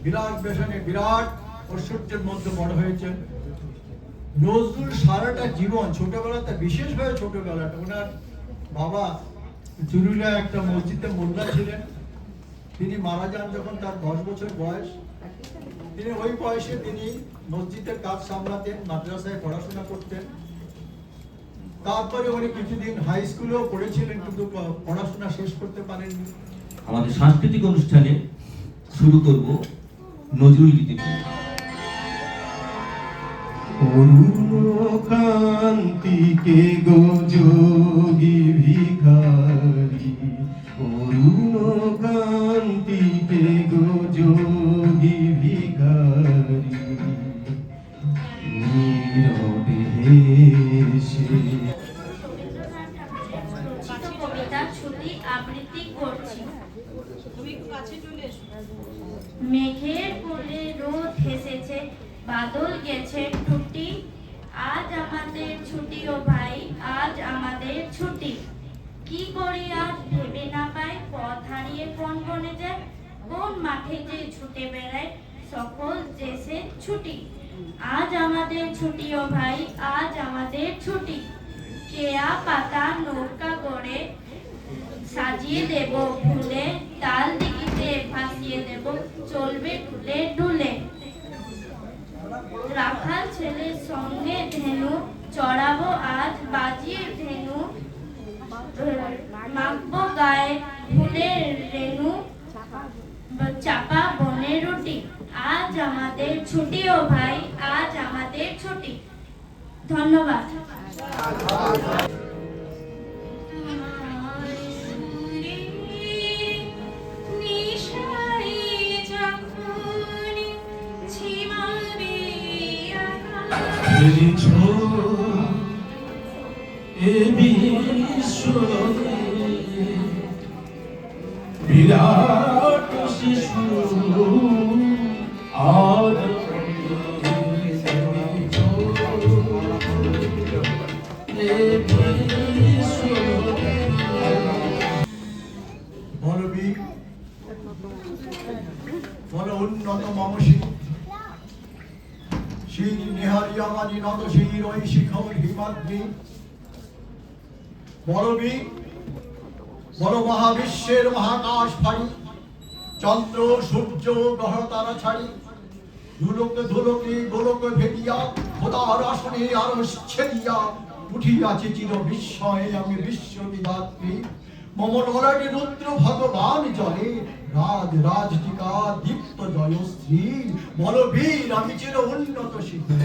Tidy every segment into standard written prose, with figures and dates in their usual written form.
বিরাট বেশনে বিরাট ঐশ্বর্যের মধ্যে বড় হয়েছেন। নজরুল সারাটা জীবন ছোটবেলাতে, বিশেষভাবে ছোটবেলাটা, ওনার বাবা চুরুলিয়া একটা মসজিদে মোল্লা ছিলেন। তিনি মারা যান যখন তার 10 বছর বয়স। তিনি ওই বয়সে তিনি মসজিদের কাজ সামলাতেন, মাদ্রাসায় পড়াশোনা করতেন। তারপরে উনি কিছুদিন হাই স্কুলেও পড়েছিলেন, কিন্তু পড়াশোনা শেষ করতে পারেননি। আমাদের সাংস্কৃতিক অনুষ্ঠানে শুরু করব নজরুল গীতি। কান্তিকে গো যোগী ভিখারি, অরুণ কান্তিকে গো যোগী ভিখারি, নীরবে হেসে কবিতা ছুটি আবৃত্তি করছি। মেঘের কোলে রোদ হেসেছে, বাদল গেছে টুটি, আজ আমাদের ছুটি ও ভাই, আজ আমাদের ছুটি। কি করি আজ ভেবে না পাই, পথ হারিয়ে কোন বনে যায়, কোন মাঠে যে ছুটে বেড়ায়, সকল দেশে ছুটি। আজ আমাদের ছুটি ও ভাই, আজ আমাদের ছুটি। কেয়া পাতা নৌকা গড়ে সাজিয়ে দেব ফুলে, তাল দিঘিতে ভাসিয়ে দেব, চলবে ডুলে ডুলে। রাখাল ছেলের সঙ্গে ধেনু, চড়াবো আজ বাজিয়ে ধেনু, মাখবো গায়ে ফুলের রেণু, চাপা বনে রুটি। আজ আমাদের ছুটি ও ভাই, আজ আমাদের ছুটি। ধন্যবাদ। বিরাট শিশু আর বলবীর, বল উন্নত মামসী, শির নিহারিয়া মানি নত শির ওই শিখর হিমাদ্রি। বলবীর, বল মহাবিশ্বের মহাকাশ ফাড়ি, চন্দ্র সূর্য গ্রহ তারা ছাড়ি, ধুলোকে ধুলোকে গোলকে ভেদিয়া, খোদার আসনে আরশ ছেদিয়া, উঠিয়াছে চির বিস্ময়ে আমি বিশ্ববিধাত্রী। মম ললাটে রুদ্র ভগবান জলে, রাজ রাজটিকা দীপ্ত জয়শ্রী। বলবীর, আমি চির উন্নত শিখর।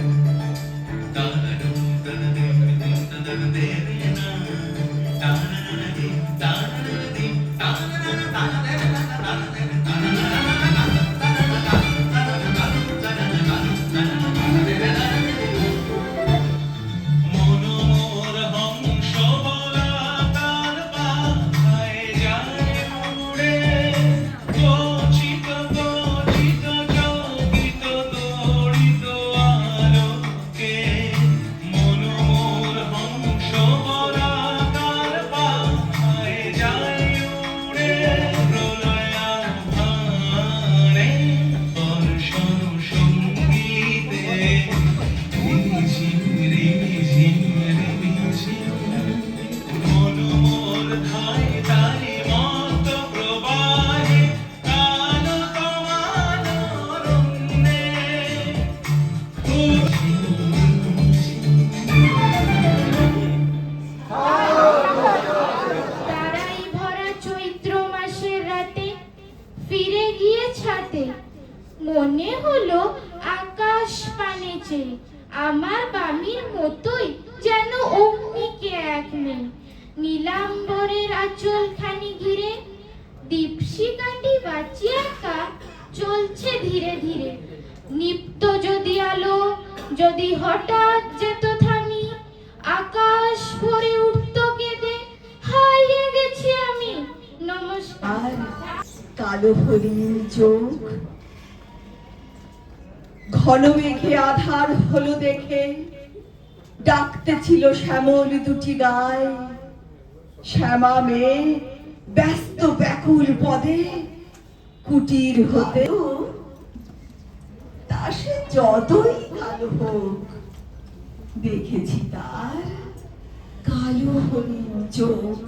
মনে হলো আকাশ পানে চেয়ে, আমার বামির মতোই যেন অগ্নিকে এক মেয়ে। নীলাম্বরের আঁচল খানি ঘিরে, দীপশিখাটি বাঁচি একা চলছে ধীরে ধীরে। নিপ্ত যদি আলো, যদি হঠাৎ যেত থামি, আকাশ ভরে উঠত কেঁদে, হারিয়ে গেছি আমি। নমস্কার। কালো হরিণ চোখ, ঘন মেঘে আধার হলো দেখে, ডাকতে ছিল শ্যামল দুটি গায়। শ্যামা মেয়ে ব্যস্ত ব্যাকুল পদে কুটির হতে যতই কালো হোক, দেখেছি তার কালো হরিণ চোখ।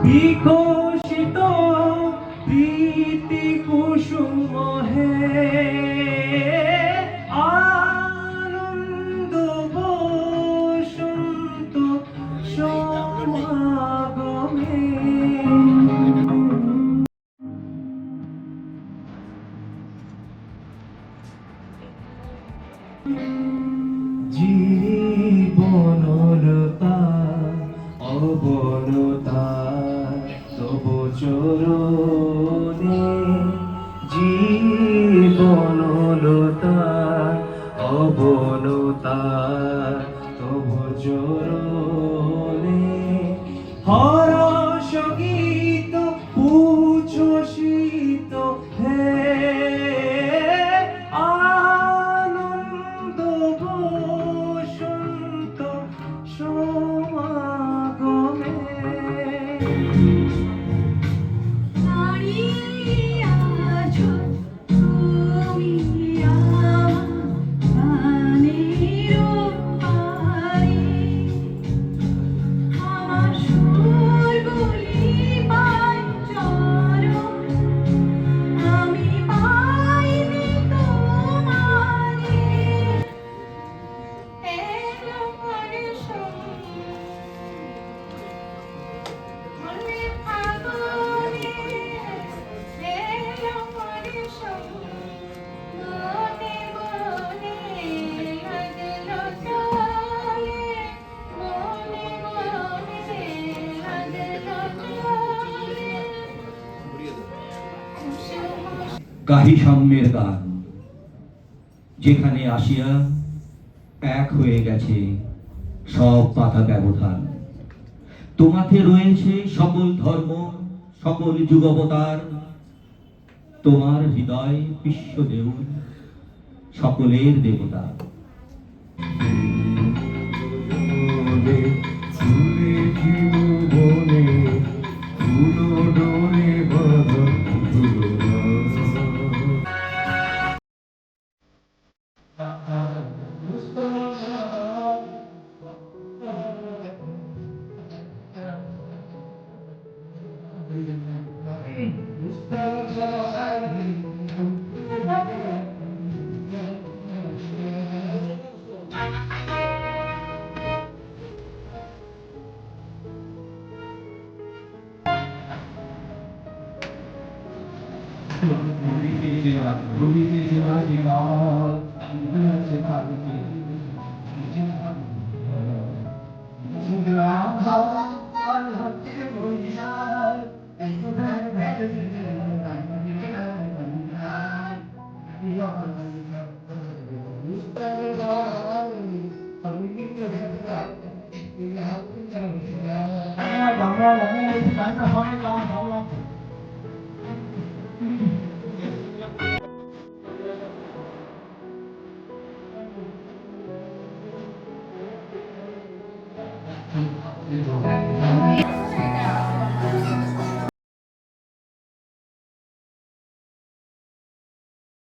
বিকশিত প্রীতি কুসুম হে আনন্দ বসন্ত সমাগমে। জীবনলতা অবনতা তব চরণে, জীবনলতা অবনতা তব চরণে। হরষ গীত উচ্ছ্বসিত হে আনন্দ বসন্ত সমাগমে। গাহি সাম্যের গান, যেখানে আসিয়া এক হয়ে গেছে সব বাধা ব্যবধান। তোমাতে রয়েছে সকল ধর্ম, সকল যুগবতার। তোমার হৃদয় বিশ্বদেউল, সকলের দেবতা।